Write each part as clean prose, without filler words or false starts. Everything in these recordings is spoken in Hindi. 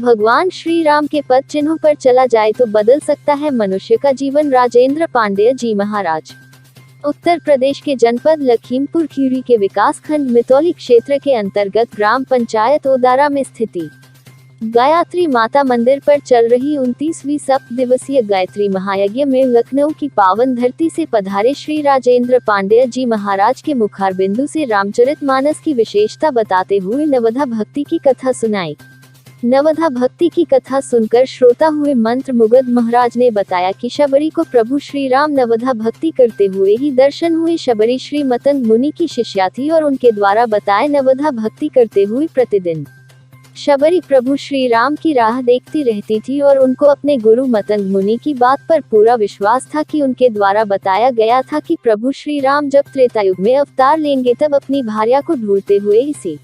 भगवान श्री राम के पद चिन्हों पर चला जाए तो बदल सकता है मनुष्य का जीवन। राजेंद्र पांडेय जी महाराज। उत्तर प्रदेश के जनपद लखीमपुर खीरी के विकास खंड मितौली क्षेत्र के अंतर्गत ग्राम पंचायत ओदारा में स्थिति गायत्री माता मंदिर पर चल रही 29वीं सप्त दिवसीय गायत्री महायज्ञ में लखनऊ की पावन धरती से पधारे श्री राजेंद्र पांडेय जी महाराज के मुखार बिंदु से रामचरितमानस की विशेषता बताते हुए नवधा भक्ति की कथा सुनाई। नवधा भक्ति की कथा सुनकर श्रोता हुए मंत्र मुग्ध। महाराज ने बताया कि शबरी को प्रभु श्री राम नवधा भक्ति करते हुए ही दर्शन हुए। शबरी श्री मतंग मुनि की शिष्या थी और उनके द्वारा बताए नवधा भक्ति करते हुए प्रतिदिन शबरी प्रभु श्री राम की राह देखती रहती थी और उनको अपने गुरु मतंग मुनि की बात पर पूरा विश्वास था कि उनके द्वारा बताया गया था कि प्रभु श्री राम जब त्रेता युग में अवतार लेंगे तब अपनी भार्या को ढूंढते हुए इसी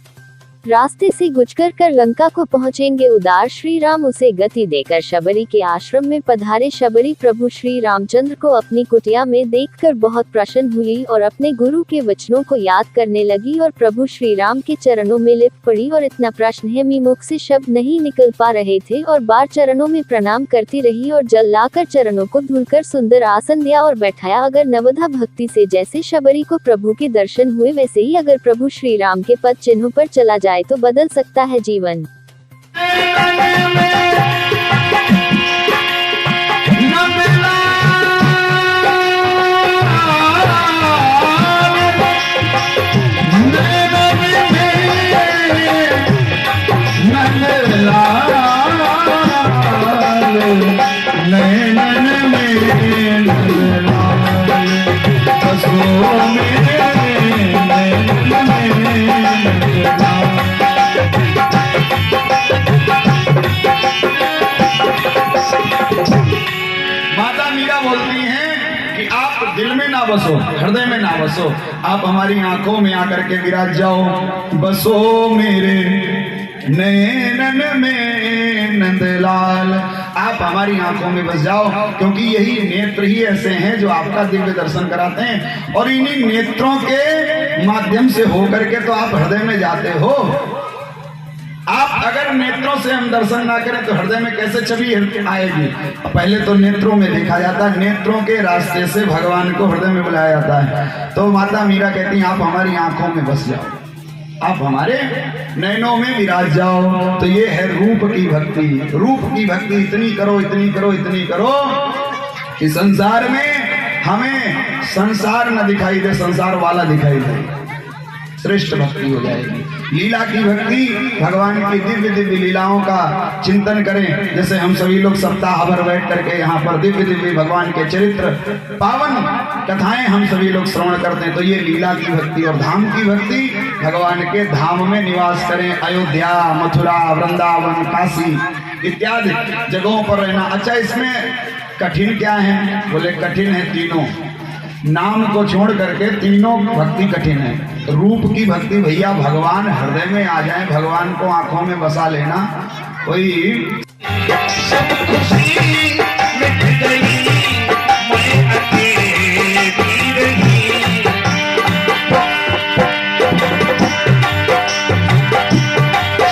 रास्ते से गुजर कर लंका को पहुंचेंगे। उदार श्री राम उसे गति देकर शबरी के आश्रम में पधारे। शबरी प्रभु श्री रामचंद्र को अपनी कुटिया में देखकर बहुत प्रसन्न हुई और अपने गुरु के वचनों को याद करने लगी और प्रभु श्री राम के चरणों में लिप पड़ी और इतना प्रश्न है मुख से शब्द नहीं निकल पा रहे थे और बार चरणों में प्रणाम करती रही और जल लाकर चरणों को धुलकर सुंदर आसन दिया और बैठाया। अगर नवधा भक्ति से जैसे शबरी को प्रभु के दर्शन हुए वैसे ही अगर प्रभु श्री राम के पद चिन्हों पर चला जाए तो बदल सकता है जीवन। बोलती हैं कि आप दिल में ना बसो, हृदय में ना बसो, आप हमारी आंखों में आकर के विराज जाओ। बसो मेरे नैनन में नंदलाल, आप हमारी आंखों में बस जाओ, क्योंकि यही नेत्र ही ऐसे हैं जो आपका दिव्य दर्शन कराते हैं और इन्हीं नेत्रों के माध्यम से होकर के तो आप हृदय में जाते हो। आप अगर नेत्रों से हम दर्शन ना करें तो हृदय में कैसे छवि आएगी? पहले तो नेत्रों में देखा जाता है, नेत्रों के रास्ते से भगवान को हृदय में बुलाया जाता है। तो माता मीरा कहती हैं आप हमारी आंखों में बस जाओ, आप हमारे नैनों में विराज जाओ। तो ये है रूप की भक्ति। रूप की भक्ति इतनी करो, इतनी करो, इतनी करो कि संसार में हमें संसार न दिखाई दे, संसार वाला दिखाई दे। श्रेष्ठ भक्ति हो जाएगी। लीला की भक्ति, भगवान की दिव्य दिव्य लीलाओं का चिंतन करें। जैसे हम सभी लोग सप्ताह भर बैठ करके यहाँ पर दिव्य दिव्य भगवान के चरित्र पावन कथाएं हम सभी लोग श्रवण करते हैं, तो ये लीला की भक्ति। और धाम की भक्ति, भगवान के धाम में निवास करें। अयोध्या, मथुरा, वृंदावन, काशी इत्यादि जगहों पर रहना। अच्छा, इसमें कठिन क्या है? बोले कठिन है तीनों, नाम को छोड़ करके तीनों भक्ति कठिन है। रूप की भक्ति भैया, भगवान हृदय में आ जाए, भगवान को आंखों में बसा लेना, कोई सब खुशी मिट गई, मैं अकेली रही।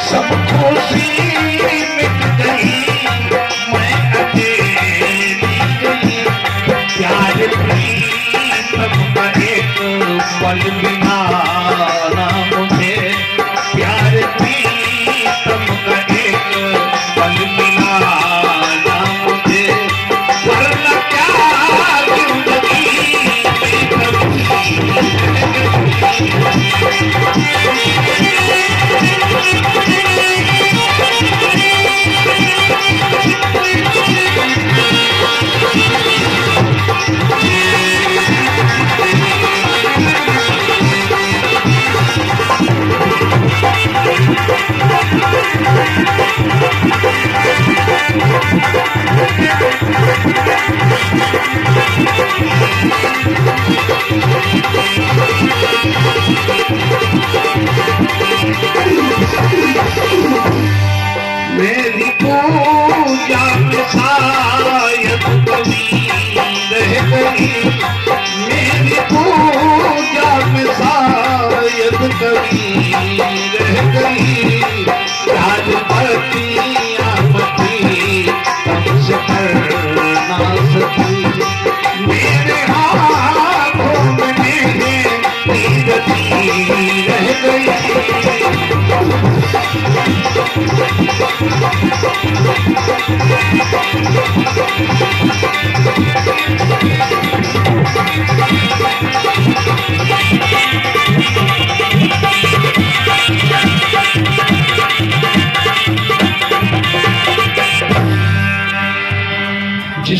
सब खुशी मिट गई, मैं अकेली रही। प्यार पल बिना ना मुझे, प्यार प्रीतम का एक पल बिना ना मुझे, वरना क्या जिंदगी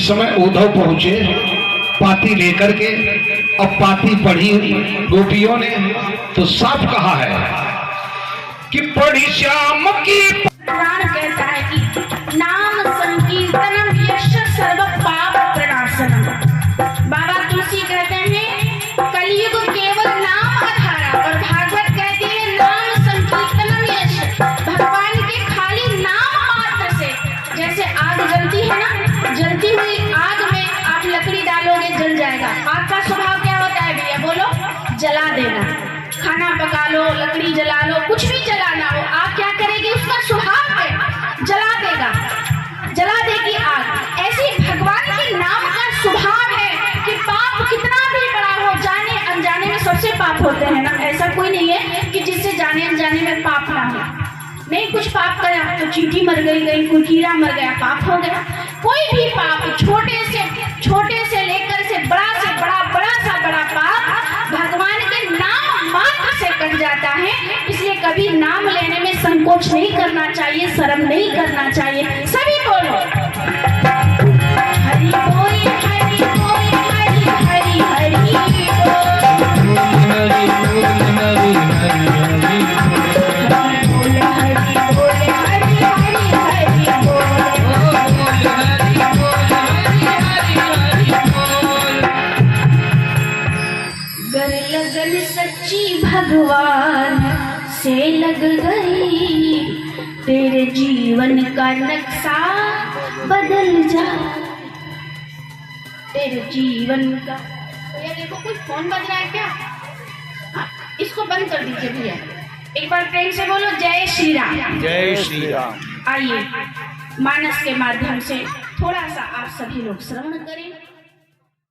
जिस समय उद्धव पहुंचे पाती लेकर के, अब पाती पढ़ी गोपियों ने तो साफ कहा है कि पढ़ी श्याम की। पुराण कहता है कि नाम संकीर्तनम यश सर्व पाप प्रणाशनम। बाबा तुलसी कहते हैं कलयुग केवल नाम आधारा, और भागवत कहती है नाम संकीर्तनम यश। भगवान के खाली नाम मात्र से, जैसे आग जलती है ना, जलती हुई आग में आप लकड़ी डालोगे जल जाएगा। आग का स्वभाव क्या होता है भैया बोलो? जला देना। खाना पका लो, लकड़ी जला लो, कुछ भी जलाना हो, आग क्या करेगी? उसका स्वभाव है जला देगा, जला देगी आग। ऐसे भगवान के नाम का स्वभाव है कि पाप कितना भी बड़ा हो, जाने अनजाने में सबसे पाप होते हैं ना। ऐसा कोई नहीं है कि जिससे जाने अनजाने में पाप ना हो। नहीं, कुछ पाप करा तो चींटी मर गई, कहीं कोई कीड़ा मर गया, पाप हो गया। कोई भी पाप छोटे से लेकर से बड़ा सा बड़ा पाप भगवान के नाम मात्र से कट जाता है। इसलिए कभी नाम लेने में संकोच नहीं करना चाहिए, शर्म नहीं करना चाहिए। सभी बोलो हरि बोल, हरि बोल, हरि हरि हरि लगन सच्ची भगवान से लग गई, तेरे जीवन का नक्शा बदल जा, तेरे जीवन का। भैया देखो कुछ फोन बज रहा है क्या? इसको बंद कर दीजिए भैया। एक बार प्रेम से बोलो जय श्री राम। जय श्री राम। आइए मानस के माध्यम से थोड़ा सा आप सभी लोग श्रवण करें।